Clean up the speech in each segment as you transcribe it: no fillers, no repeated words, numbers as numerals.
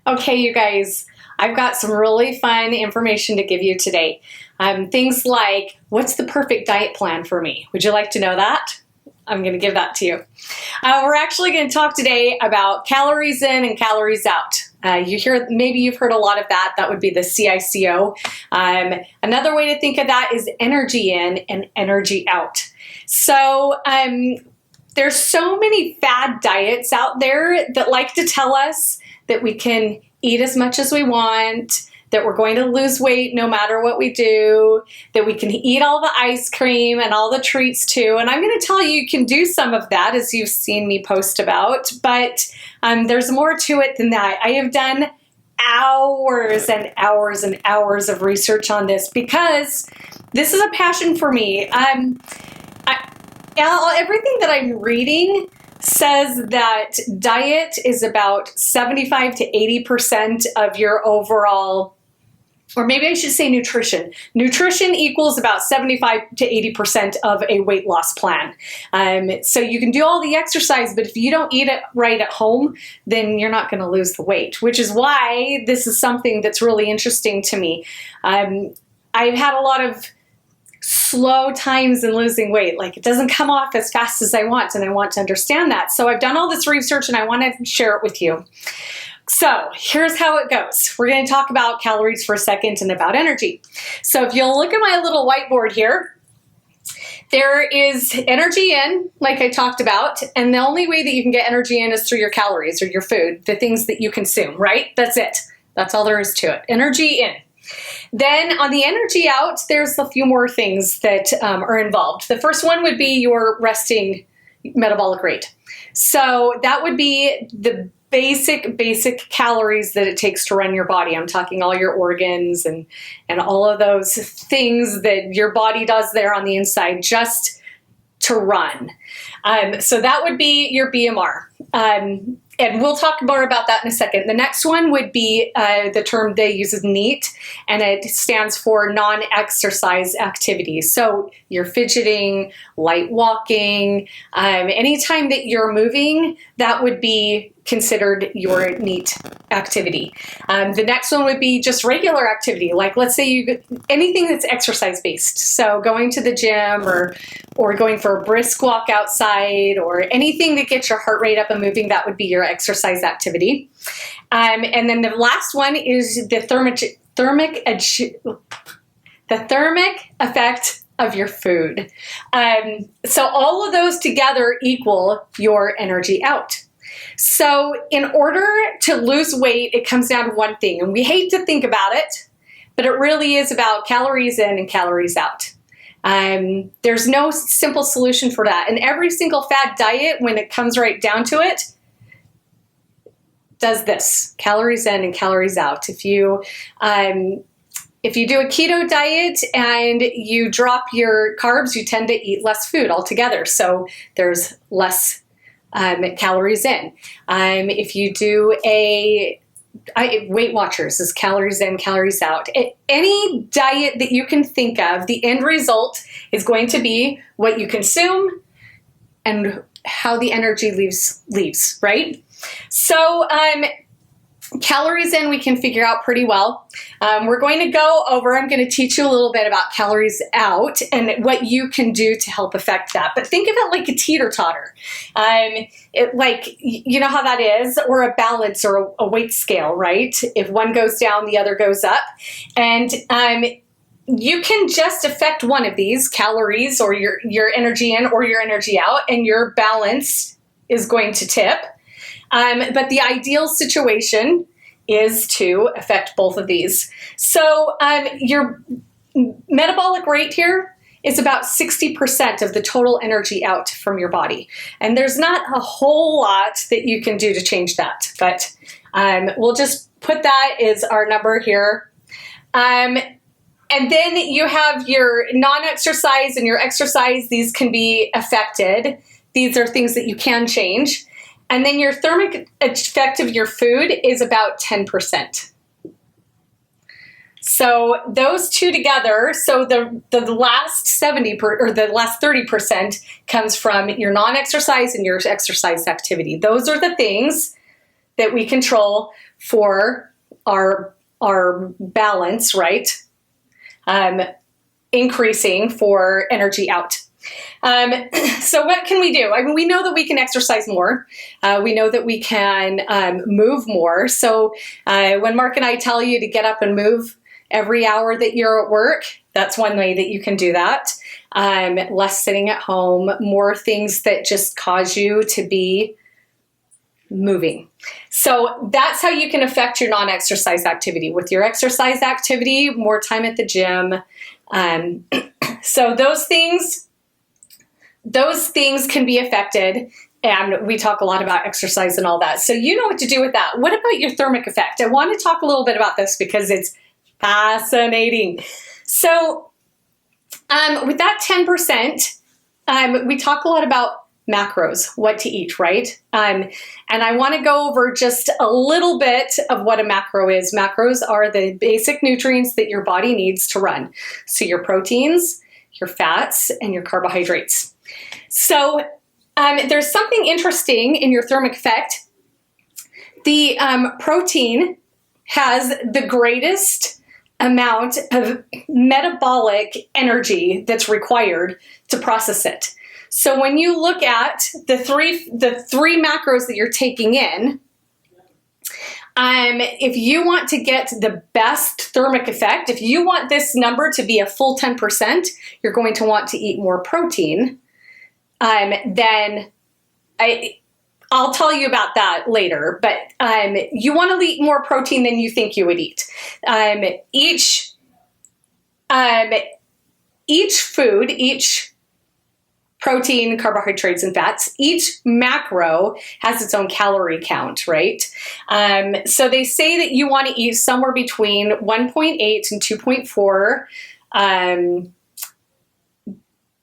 Okay, you guys, I've got some really fun information to give you today. Things like, what's the perfect diet plan for me? Would you like to know that? I'm going to give that to you. We're actually going to talk today about calories in and calories out. Maybe you've heard a lot of that. That would be the CICO. Another way to think of that is energy in and energy out. So there's so many fad diets out there that like to tell us that we can eat as much as we want, that we're going to lose weight no matter what we do, that we can eat all the ice cream and all the treats too. And I'm going to tell you, you can do some of that, as you've seen me post about, but there's more to it than that. I have done hours and hours and hours of research on this because this is a passion for me. Everything that I'm reading says that diet is about 75 to 80% of your overall, or maybe I should say nutrition. Nutrition equals about 75 to 80% of a weight loss plan. So you can do all the exercise, but if you don't eat it right at home, then you're not going to lose the weight, which is why this is something that's really interesting to me. I've had a lot of slow times in losing weight. Like, it doesn't come off as fast as I want, and I want to understand that. So I've done all this research and I want to share it with you. So here's how it goes. We're going to talk about calories for a second and about energy. So if you'll look at my little whiteboard here, there is energy in, like I talked about, and the only way that you can get energy in is through your calories or your food, the things that you consume, right? That's it. That's all there is to it. Energy in. Then on the energy out, there's a few more things that are involved. The first one would be your resting metabolic rate. So that would be the basic calories that it takes to run your body. I'm talking all your organs and all of those things that your body does there on the inside just to run. So that would be your BMR. And we'll talk more about that in a second. The next one would be the term they use is NEAT, and it stands for non-exercise activities. So you're fidgeting, light walking, anytime that you're moving, that would be considered your NEAT activity. The next one would be just regular activity, like let's say anything that's exercise based. So going to the gym or going for a brisk walk outside or anything that gets your heart rate up and moving, that would be your exercise activity. And then the last one is the thermic effect of your food. So all of those together equal your energy out. So in order to lose weight, it comes down to one thing, and we hate to think about it, but it really is about calories in and calories out. There's no simple solution for that. And every single fad diet, when it comes right down to it, does this: calories in and calories out. If you do a keto diet and you drop your carbs, you tend to eat less food altogether. So there's less calories in. If you do Weight Watchers is calories in, calories out. Any diet that you can think of, the end result is going to be what you consume and how the energy leaves, right? So calories in we can figure out pretty well. I'm going to teach you a little bit about calories out and what you can do to help affect that. But think of it like a teeter-totter. You know how that is, or a balance or a weight scale, right? If one goes down, the other goes up. And you can just affect one of these, calories or your energy in or your energy out, and your balance is going to tip. But the ideal situation is to affect both of these. So your metabolic rate here is about 60% of the total energy out from your body. And there's not a whole lot that you can do to change that, but we'll just put that as our number here. And then you have your non-exercise and your exercise. These can be affected. These are things that you can change. And then your thermic effect of your food is about 10%. So those two together, so the last 30% comes from your non-exercise and your exercise activity. Those are the things that we control for our balance, right? Increasing for energy out. So what can we do? I mean, we know that we can exercise more. We know that we can move more. So when Mark and I tell you to get up and move every hour that you're at work, that's one way that you can do that. Less sitting at home, more things that just cause you to be moving. So that's how you can affect your non-exercise activity. With your exercise activity, more time at the gym. So those things can be affected, and we talk a lot about exercise and all that. So you know what to do with that. What about your thermic effect? I want to talk a little bit about this because it's fascinating. So with that 10%, we talk a lot about macros, what to eat, right? And I want to go over just a little bit of what a macro is. Macros are the basic nutrients that your body needs to run. So your proteins, your fats, and your carbohydrates. So there's something interesting in your thermic effect. The protein has the greatest amount of metabolic energy that's required to process it. So when you look at the three macros that you're taking in, if you want to get the best thermic effect, if you want this number to be a full 10%, you're going to want to eat more protein. Then I'll tell you about that later, but you want to eat more protein than you think you would eat. Each food, each protein, carbohydrates, and fats, each macro has its own calorie count, right? So they say that you want to eat somewhere between 1.8 and 2.4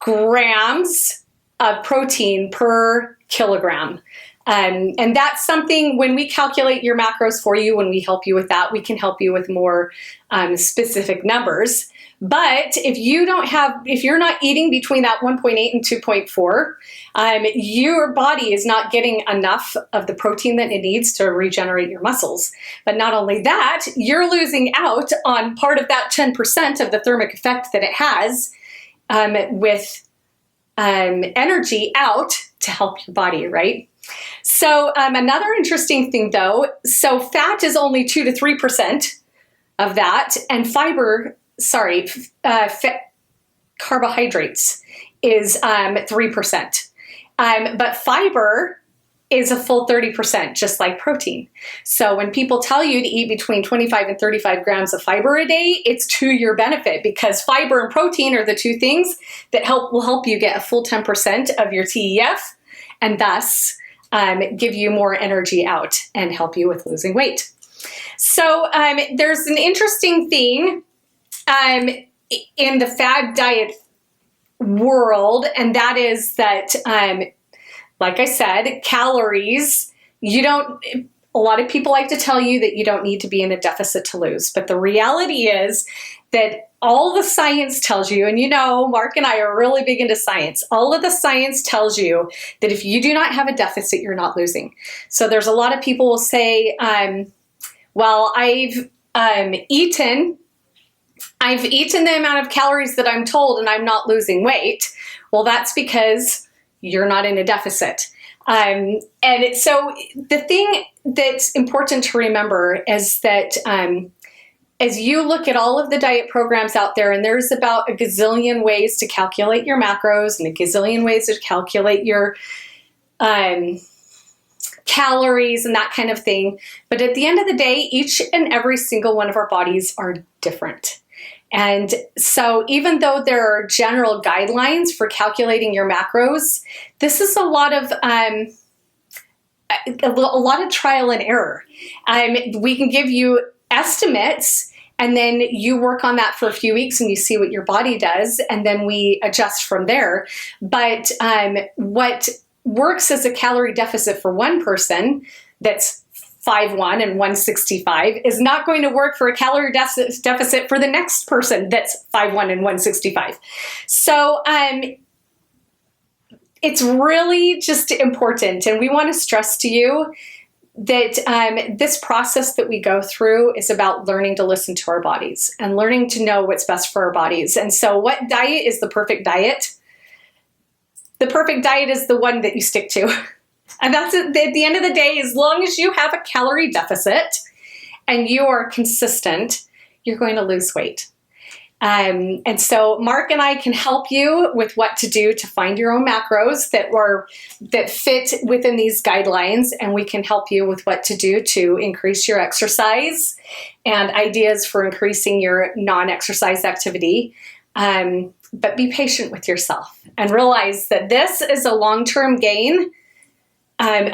grams of protein per kilogram. And that's something, when we calculate your macros for you, when we help you with that, we can help you with more specific numbers. But if you're not eating between that 1.8 and 2.4, your body is not getting enough of the protein that it needs to regenerate your muscles. But not only that, you're losing out on part of that 10% of the thermic effect that it has with energy out to help your body, right? So another interesting thing though, so fat is only 2 to 3% of that, and carbohydrates is 3%. But fiber is a full 30%, just like protein. So when people tell you to eat between 25 and 35 grams of fiber a day, it's to your benefit, because fiber and protein are the two things that will help you get a full 10% of your TEF, and thus give you more energy out and help you with losing weight. So there's an interesting thing in the fad diet world, and that is that, like I said, calories, a lot of people like to tell you that you don't need to be in a deficit to lose, but the reality is that all the science tells you, and Mark and I are really big into science, all of the science tells you that if you do not have a deficit, you're not losing. So there's a lot of people will say, well, I've eaten the amount of calories that I'm told and I'm not losing weight. Well, that's because you're not in a deficit. So the thing that's important to remember is that as you look at all of the diet programs out there, and there's about a gazillion ways to calculate your macros and a gazillion ways to calculate your calories and that kind of thing. But at the end of the day, each and every single one of our bodies are different. And so even though there are general guidelines for calculating your macros, this is a lot of trial and error. We can give you estimates, and then you work on that for a few weeks and you see what your body does, and then we adjust from there. But what works as a calorie deficit for one person that's 5'1" and 165 is not going to work for a calorie deficit for the next person that's 5'1" and 165. So it's really just important, and we want to stress to you that this process that we go through is about learning to listen to our bodies and learning to know what's best for our bodies. And so what diet is the perfect diet? The perfect diet is the one that you stick to. And that's at the end of the day, as long as you have a calorie deficit and you are consistent, you're going to lose weight. And so Mark and I can help you with what to do to find your own macros that fit within these guidelines, and we can help you with what to do to increase your exercise and ideas for increasing your non-exercise activity. But be patient with yourself and realize that this is a long-term game, and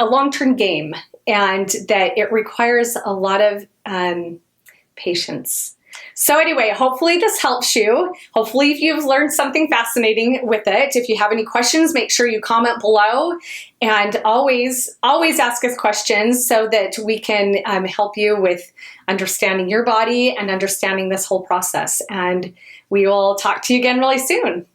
that it requires a lot of patience. So anyway, hopefully this helps you. Hopefully you've learned something fascinating with it. If you have any questions, make sure you comment below, and always ask us questions so that we can help you with understanding your body and understanding this whole process. And we will talk to you again really soon.